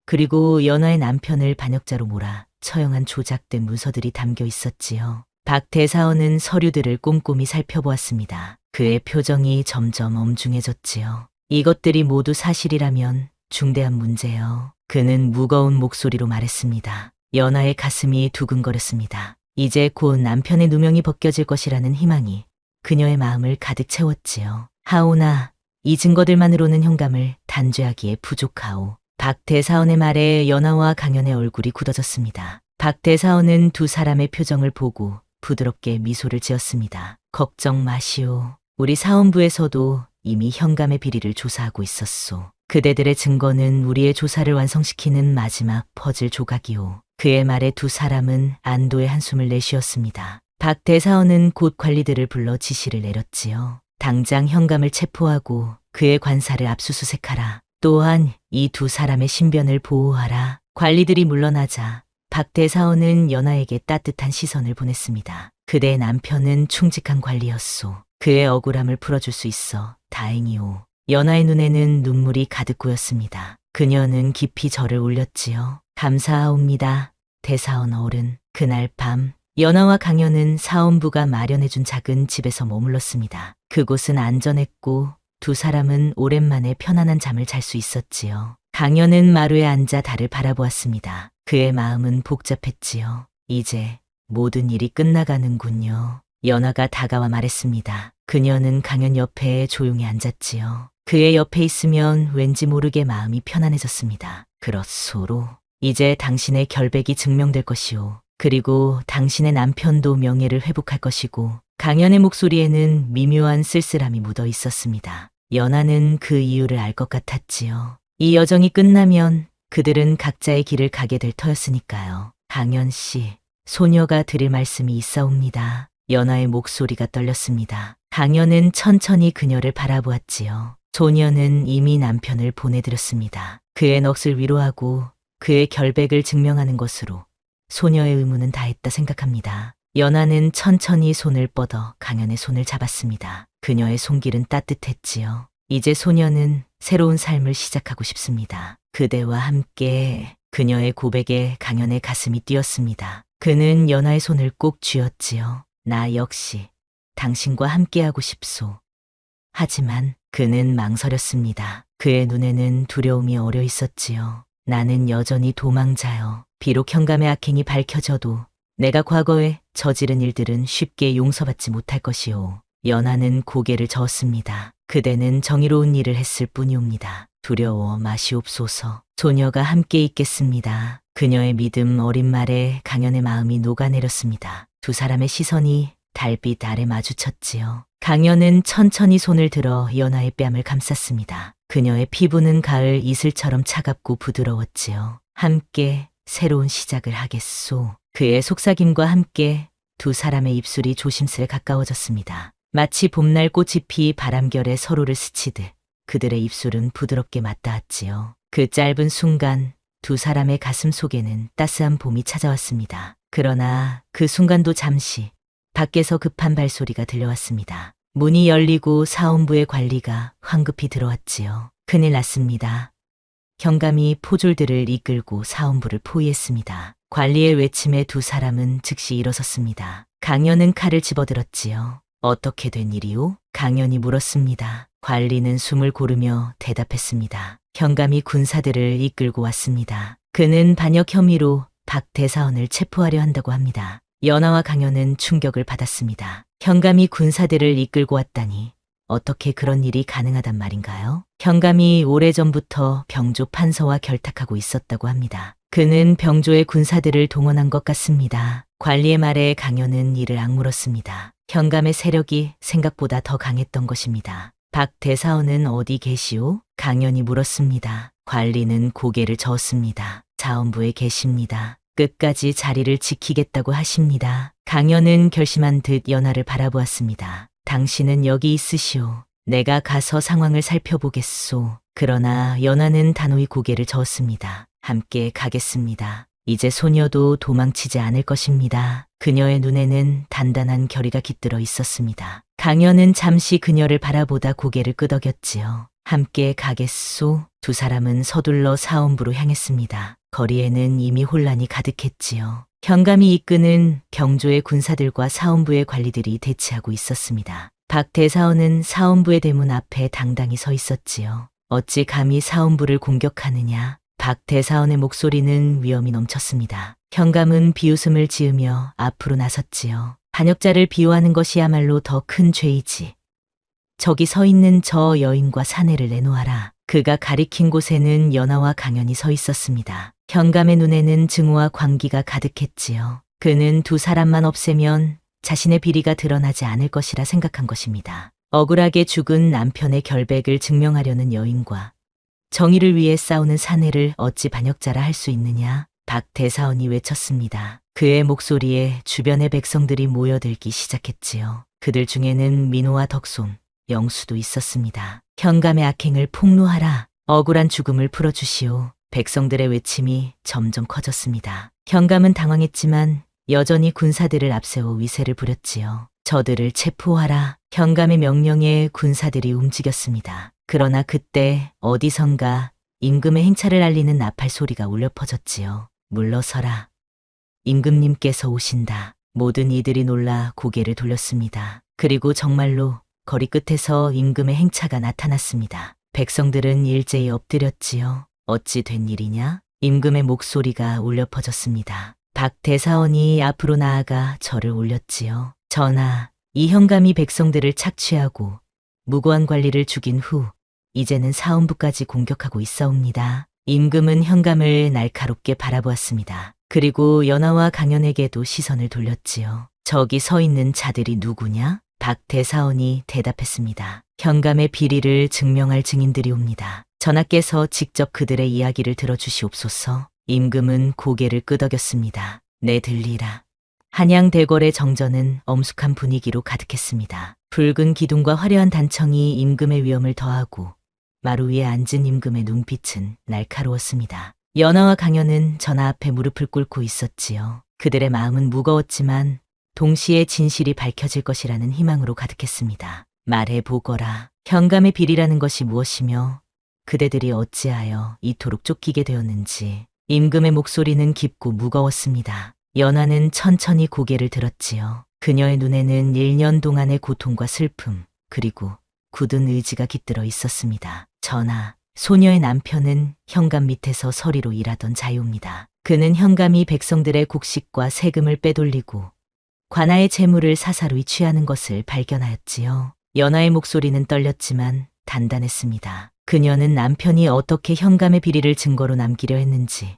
그리고 연하의 남편을 반역자로 몰아 처형한 조작된 문서들이 담겨 있었지요. 박 대사원은 서류들을 꼼꼼히 살펴보았습니다. 그의 표정이 점점 엄중해졌지요. 이것들이 모두 사실이라면 중대한 문제요. 그는 무거운 목소리로 말했습니다. 연하의 가슴이 두근거렸습니다. 이제 곧 남편의 누명이 벗겨질 것이라는 희망이 그녀의 마음을 가득 채웠지요. 하오나 이 증거들만으로는 현감을 단죄하기에 부족하오. 박 대사원의 말에 연하와 강연의 얼굴이 굳어졌습니다. 박 대사원은 두 사람의 표정을 보고 부드럽게 미소를 지었습니다. 걱정 마시오. 우리 사원부에서도 이미 현감의 비리를 조사하고 있었소. 그대들의 증거는 우리의 조사를 완성시키는 마지막 퍼즐 조각이오. 그의 말에 두 사람은 안도의 한숨을 내쉬었습니다. 박 대사원은 곧 관리들을 불러 지시를 내렸지요. 당장 현감을 체포하고 그의 관사를 압수수색하라. 또한 이 두 사람의 신변을 보호하라. 관리들이 물러나자 박 대사원은 연하에게 따뜻한 시선을 보냈습니다. 그대의 남편은 충직한 관리였소. 그의 억울함을 풀어줄 수 있어 다행이오. 연하의 눈에는 눈물이 가득 고였습니다. 그녀는 깊이 절을 올렸지요. 감사하옵니다. 대사원 어른. 그날 밤 연하와 강연은 사원부가 마련해준 작은 집에서 머물렀습니다. 그곳은 안전했고 두 사람은 오랜만에 편안한 잠을 잘 수 있었지요. 강연은 마루에 앉아 달을 바라보았습니다. 그의 마음은 복잡했지요. 이제 모든 일이 끝나가는군요. 연하가 다가와 말했습니다. 그녀는 강연 옆에 조용히 앉았지요. 그의 옆에 있으면 왠지 모르게 마음이 편안해졌습니다. 그렇소로. 이제 당신의 결백이 증명될 것이오. 그리고 당신의 남편도 명예를 회복할 것이고. 강연의 목소리에는 미묘한 쓸쓸함이 묻어 있었습니다. 연하는 그 이유를 알 것 같았지요. 이 여정이 끝나면 그들은 각자의 길을 가게 될 터였으니까요. 강연 씨, 소녀가 드릴 말씀이 있사옵니다. 연하의 목소리가 떨렸습니다. 강연은 천천히 그녀를 바라보았지요. 소녀는 이미 남편을 보내드렸습니다. 그의 넋을 위로하고 그의 결백을 증명하는 것으로 소녀의 의무는 다했다 생각합니다. 연하는 천천히 손을 뻗어 강연의 손을 잡았습니다. 그녀의 손길은 따뜻했지요. 이제 소녀는 새로운 삶을 시작하고 싶습니다. 그대와 함께. 그녀의 고백에 강연의 가슴이 뛰었습니다. 그는 연하의 손을 꼭 쥐었지요. 나 역시 당신과 함께하고 싶소. 하지만 그는 망설였습니다. 그의 눈에는 두려움이 어려 있었지요. 나는 여전히 도망자요. 비록 현감의 악행이 밝혀져도 내가 과거에 저지른 일들은 쉽게 용서받지 못할 것이오. 연하는 고개를 저었습니다. 그대는 정의로운 일을 했을 뿐이옵니다. 두려워 마시옵소서. 소녀가 함께 있겠습니다. 그녀의 믿음 어린 말에 강연의 마음이 녹아내렸습니다. 두 사람의 시선이 달빛 아래 마주쳤지요. 강연은 천천히 손을 들어 연하의 뺨을 감쌌습니다. 그녀의 피부는 가을 이슬처럼 차갑고 부드러웠지요. 함께 새로운 시작을 하겠소. 그의 속삭임과 함께 두 사람의 입술이 조심스레 가까워졌습니다. 마치 봄날 꽃이 피 바람결에 서로를 스치듯 그들의 입술은 부드럽게 맞닿았지요. 그 짧은 순간 두 사람의 가슴 속에는 따스한 봄이 찾아왔습니다. 그러나 그 순간도 잠시 밖에서 급한 발소리가 들려왔습니다. 문이 열리고 사원부의 관리가 황급히 들어왔지요. 큰일 났습니다. 현감이 포졸들을 이끌고 사원부를 포위했습니다. 관리의 외침에 두 사람은 즉시 일어섰습니다. 강연은 칼을 집어들었지요. 어떻게 된 일이오? 강연이 물었습니다. 관리는 숨을 고르며 대답했습니다. 현감이 군사들을 이끌고 왔습니다. 그는 반역 혐의로 박 대사원을 체포하려 한다고 합니다. 연하와 강연은 충격을 받았습니다. 현감이 군사들을 이끌고 왔다니 어떻게 그런 일이 가능하단 말인가요? 현감이 오래전부터 병조 판서와 결탁하고 있었다고 합니다. 그는 병조의 군사들을 동원한 것 같습니다. 관리의 말에 강연은 이를 악물었습니다. 현감의 세력이 생각보다 더 강했던 것입니다. 박 대사원은 어디 계시오? 강연이 물었습니다. 관리는 고개를 저었습니다. 자원부에 계십니다. 끝까지 자리를 지키겠다고 하십니다. 강연은 결심한 듯 연하를 바라보았습니다. 당신은 여기 있으시오. 내가 가서 상황을 살펴보겠소. 그러나 연하는 단호히 고개를 저었습니다. 함께 가겠습니다. 이제 소녀도 도망치지 않을 것입니다. 그녀의 눈에는 단단한 결의가 깃들어 있었습니다. 강연은 잠시 그녀를 바라보다 고개를 끄덕였지요. 함께 가겠소. 두 사람은 서둘러 사원부로 향했습니다. 거리에는 이미 혼란이 가득했지요. 현감이 이끄는 병조의 군사들과 사원부의 관리들이 대치하고 있었습니다. 박 대사원은 사원부의 대문 앞에 당당히 서 있었지요. 어찌 감히 사원부를 공격하느냐. 박 대사원의 목소리는 위험이 넘쳤습니다. 현감은 비웃음을 지으며 앞으로 나섰지요. 반역자를 비호하는 것이야말로 더 큰 죄이지. 저기 서 있는 저 여인과 사내를 내놓아라. 그가 가리킨 곳에는 연하와 강연이 서 있었습니다. 현감의 눈에는 증오와 광기가 가득했지요. 그는 두 사람만 없애면 자신의 비리가 드러나지 않을 것이라 생각한 것입니다. 억울하게 죽은 남편의 결백을 증명하려는 여인과 정의를 위해 싸우는 사내를 어찌 반역자라 할 수 있느냐? 박 대사원이 외쳤습니다. 그의 목소리에 주변의 백성들이 모여들기 시작했지요. 그들 중에는 민호와 덕손, 영수도 있었습니다. 현감의 악행을 폭로하라. 억울한 죽음을 풀어주시오. 백성들의 외침이 점점 커졌습니다. 현감은 당황했지만 여전히 군사들을 앞세워 위세를 부렸지요. 저들을 체포하라. 현감의 명령에 군사들이 움직였습니다. 그러나 그때 어디선가 임금의 행차를 알리는 나팔 소리가 울려 퍼졌지요. 물러서라. 임금님께서 오신다. 모든 이들이 놀라 고개를 돌렸습니다. 그리고 정말로 거리 끝에서 임금의 행차가 나타났습니다. 백성들은 일제히 엎드렸지요. 어찌 된 일이냐? 임금의 목소리가 울려 퍼졌습니다. 박 대사원이 앞으로 나아가 절을 올렸지요. 전하, 이 현감이 백성들을 착취하고 무고한 관리를 죽인 후 이제는 사헌부까지 공격하고 있사옵니다. 임금은 현감을 날카롭게 바라보았습니다. 그리고 연하와 강연에게도 시선을 돌렸지요. 저기 서 있는 자들이 누구냐? 박 대사원이 대답했습니다. 현감의 비리를 증명할 증인들이 옵니다. 전하께서 직접 그들의 이야기를 들어주시옵소서. 임금은 고개를 끄덕였습니다. 네, 들리라. 한양대궐의 정전은 엄숙한 분위기로 가득했습니다. 붉은 기둥과 화려한 단청이 임금의 위엄을 더하고 마루 위에 앉은 임금의 눈빛은 날카로웠습니다. 연하와 강연은 전하 앞에 무릎을 꿇고 있었지요. 그들의 마음은 무거웠지만 동시에 진실이 밝혀질 것이라는 희망으로 가득했습니다. 말해보거라. 현감의 비리라는 것이 무엇이며 그대들이 어찌하여 이토록 쫓기게 되었는지. 임금의 목소리는 깊고 무거웠습니다. 연하는 천천히 고개를 들었지요. 그녀의 눈에는 1년 동안의 고통과 슬픔, 그리고 굳은 의지가 깃들어 있었습니다. 전하, 소녀의 남편은 현감 밑에서 서리로 일하던 자유입니다. 그는 현감이 백성들의 곡식과 세금을 빼돌리고 관아의 재물을 사사로이 취하는 것을 발견하였지요. 연하의 목소리는 떨렸지만 단단했습니다. 그녀는 남편이 어떻게 현감의 비리를 증거로 남기려 했는지,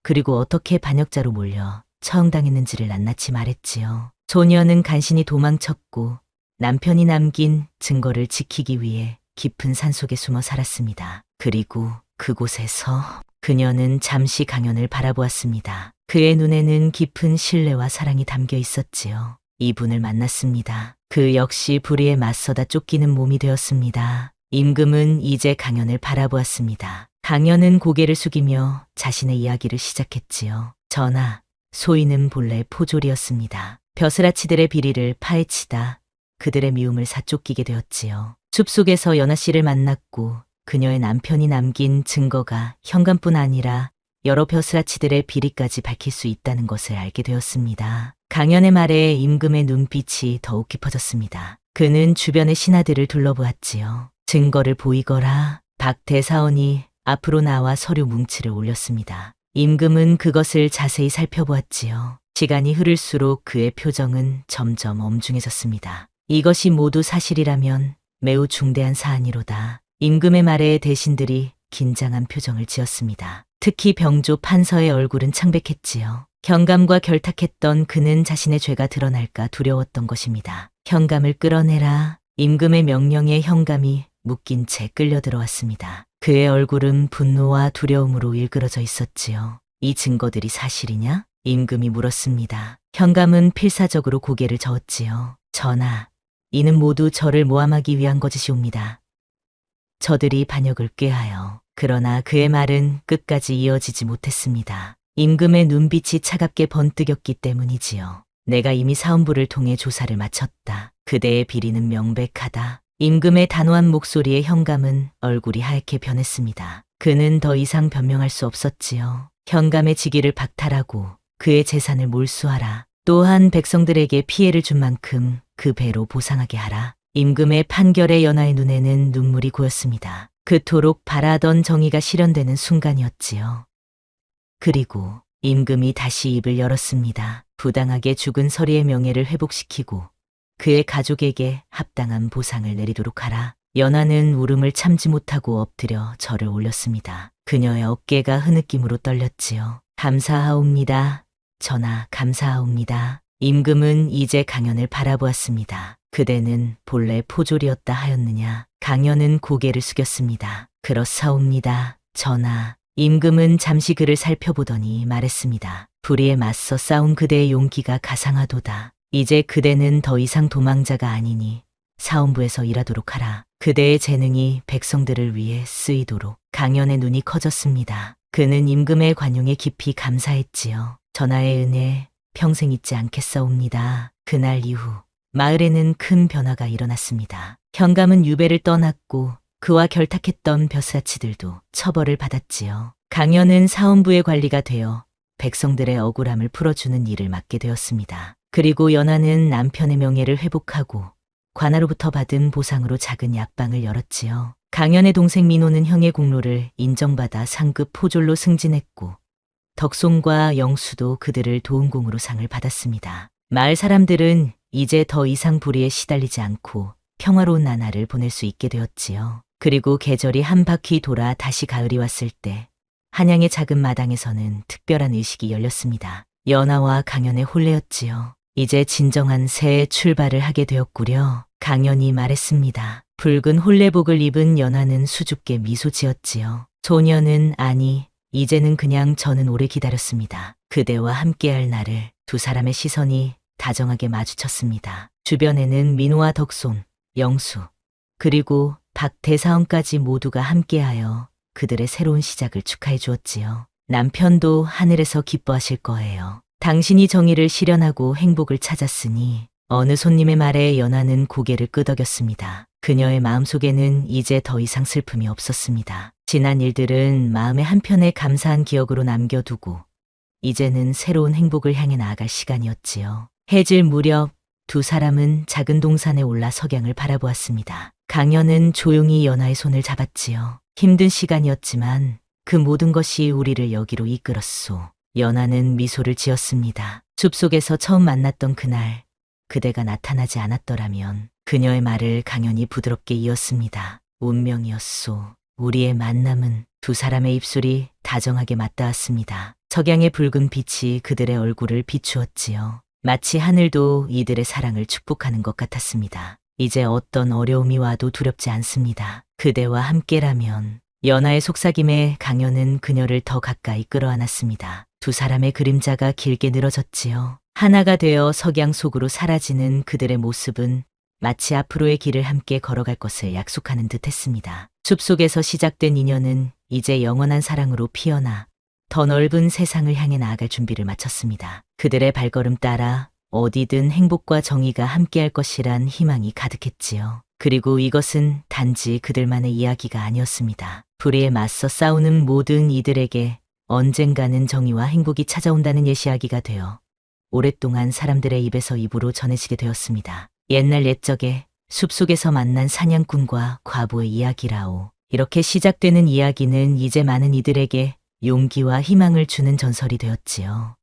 그리고 어떻게 반역자로 몰려 처형당했는지를 낱낱이 말했지요. 소녀는 간신히 도망쳤고 남편이 남긴 증거를 지키기 위해 깊은 산속에 숨어 살았습니다. 그리고 그곳에서 그녀는 잠시 강연을 바라보았습니다. 그의 눈에는 깊은 신뢰와 사랑이 담겨 있었지요. 이분을 만났습니다. 그 역시 불의에 맞서다 쫓기는 몸이 되었습니다. 임금은 이제 강연을 바라보았습니다. 강연은 고개를 숙이며 자신의 이야기를 시작했지요. 전하, 소인은 본래 포졸이었습니다. 벼슬아치들의 비리를 파헤치다 그들의 미움을 사쫓기게 되었지요. 숲속에서 연하 씨를 만났고 그녀의 남편이 남긴 증거가 현감뿐 아니라 여러 벼슬아치들의 비리까지 밝힐 수 있다는 것을 알게 되었습니다. 강연의 말에 임금의 눈빛이 더욱 깊어졌습니다. 그는 주변의 신하들을 둘러보았지요. 증거를 보이거라. 박 대사원이 앞으로 나와 서류 뭉치를 올렸습니다. 임금은 그것을 자세히 살펴보았지요. 시간이 흐를수록 그의 표정은 점점 엄중해졌습니다. 이것이 모두 사실이라면 매우 중대한 사안이로다. 임금의 말에 대신들이 긴장한 표정을 지었습니다. 특히 병조 판서의 얼굴은 창백했지요. 현감과 결탁했던 그는 자신의 죄가 드러날까 두려웠던 것입니다. 현감을 끌어내라. 임금의 명령에 현감이 묶인 채 끌려 들어왔습니다. 그의 얼굴은 분노와 두려움으로 일그러져 있었지요. 이 증거들이 사실이냐? 임금이 물었습니다. 현감은 필사적으로 고개를 저었지요. 전하, 이는 모두 저를 모함하기 위한 거짓이옵니다. 저들이 반역을 꾀하여. 그러나 그의 말은 끝까지 이어지지 못했습니다. 임금의 눈빛이 차갑게 번뜩였기 때문이지요. 내가 이미 사헌부를 통해 조사를 마쳤다. 그대의 비리는 명백하다. 임금의 단호한 목소리에 현감은 얼굴이 하얗게 변했습니다. 그는 더 이상 변명할 수 없었지요. 현감의 직위를 박탈하고 그의 재산을 몰수하라. 또한 백성들에게 피해를 준 만큼 그 배로 보상하게 하라. 임금의 판결에 연하의 눈에는 눈물이 고였습니다. 그토록 바라던 정의가 실현되는 순간이었지요. 그리고 임금이 다시 입을 열었습니다. 부당하게 죽은 서리의 명예를 회복시키고 그의 가족에게 합당한 보상을 내리도록 하라. 연하는 울음을 참지 못하고 엎드려 절을 올렸습니다. 그녀의 어깨가 흐느낌으로 떨렸지요. 감사하옵니다. 전하, 감사하옵니다. 임금은 이제 강연을 바라보았습니다. 그대는 본래 포졸이었다 하였느냐? 강연은 고개를 숙였습니다. 그렇사옵니다. 전하. 임금은 잠시 그를 살펴보더니 말했습니다. 불의에 맞서 싸운 그대의 용기가 가상하도다. 이제 그대는 더 이상 도망자가 아니니 사원부에서 일하도록 하라. 그대의 재능이 백성들을 위해 쓰이도록. 강연의 눈이 커졌습니다. 그는 임금의 관용에 깊이 감사했지요. 전하의 은혜 평생 잊지 않겠사옵니다. 그날 이후 마을에는 큰 변화가 일어났습니다. 현감은 유배를 떠났고 그와 결탁했던 벼슬아치들도 처벌을 받았지요. 강연은 사원부의 관리가 되어 백성들의 억울함을 풀어주는 일을 맡게 되었습니다. 그리고 연하는 남편의 명예를 회복하고 관아로부터 받은 보상으로 작은 약방을 열었지요. 강연의 동생 민호는 형의 공로를 인정받아 상급 포졸로 승진했고 덕송과 영수도 그들을 도움공으로 상을 받았습니다. 마을 사람들은 이제 더 이상 불의에 시달리지 않고 평화로운 나날을 보낼 수 있게 되었지요. 그리고 계절이 한 바퀴 돌아 다시 가을이 왔을 때 한양의 작은 마당에서는 특별한 의식이 열렸습니다. 연하와 강연의 혼례였지요. 이제 진정한 새해 출발을 하게 되었구려. 강연이 말했습니다. 붉은 혼례복을 입은 연하는 수줍게 미소 지었지요. 소녀는 아니, 이제는 그냥 저는 오래 기다렸습니다. 그대와 함께할 날을. 두 사람의 시선이 다정하게 마주쳤습니다. 주변에는 민호와 덕손, 영수, 그리고 박대사원까지 모두가 함께하여 그들의 새로운 시작을 축하해 주었지요. 남편도 하늘에서 기뻐하실 거예요. 당신이 정의를 실현하고 행복을 찾았으니. 어느 손님의 말에 연하는 고개를 끄덕였습니다. 그녀의 마음속에는 이제 더 이상 슬픔이 없었습니다. 지난 일들은 마음의 한편에 감사한 기억으로 남겨두고 이제는 새로운 행복을 향해 나아갈 시간이었지요. 해질 무렵 두 사람은 작은 동산에 올라 석양을 바라보았습니다. 강연은 조용히 연하의 손을 잡았지요. 힘든 시간이었지만 그 모든 것이 우리를 여기로 이끌었소. 연하는 미소를 지었습니다. 숲속에서 처음 만났던 그날 그대가 나타나지 않았더라면. 그녀의 말을 강연이 부드럽게 이었습니다. 운명이었소. 우리의 만남은. 두 사람의 입술이 다정하게 맞닿았습니다. 석양의 붉은 빛이 그들의 얼굴을 비추었지요. 마치 하늘도 이들의 사랑을 축복하는 것 같았습니다. 이제 어떤 어려움이 와도 두렵지 않습니다. 그대와 함께라면. 연하의 속삭임에 강연은 그녀를 더 가까이 끌어안았습니다. 두 사람의 그림자가 길게 늘어졌지요. 하나가 되어 석양 속으로 사라지는 그들의 모습은 마치 앞으로의 길을 함께 걸어갈 것을 약속하는 듯했습니다. 숲속에서 시작된 인연은 이제 영원한 사랑으로 피어나 더 넓은 세상을 향해 나아갈 준비를 마쳤습니다. 그들의 발걸음 따라 어디든 행복과 정의가 함께할 것이란 희망이 가득했지요. 그리고 이것은 단지 그들만의 이야기가 아니었습니다. 불의에 맞서 싸우는 모든 이들에게 언젠가는 정의와 행복이 찾아온다는 예시하기가 되어 오랫동안 사람들의 입에서 입으로 전해지게 되었습니다. 옛날 옛적에 숲속에서 만난 사냥꾼과 과부의 이야기라오. 이렇게 시작되는 이야기는 이제 많은 이들에게 용기와 희망을 주는 전설이 되었지요.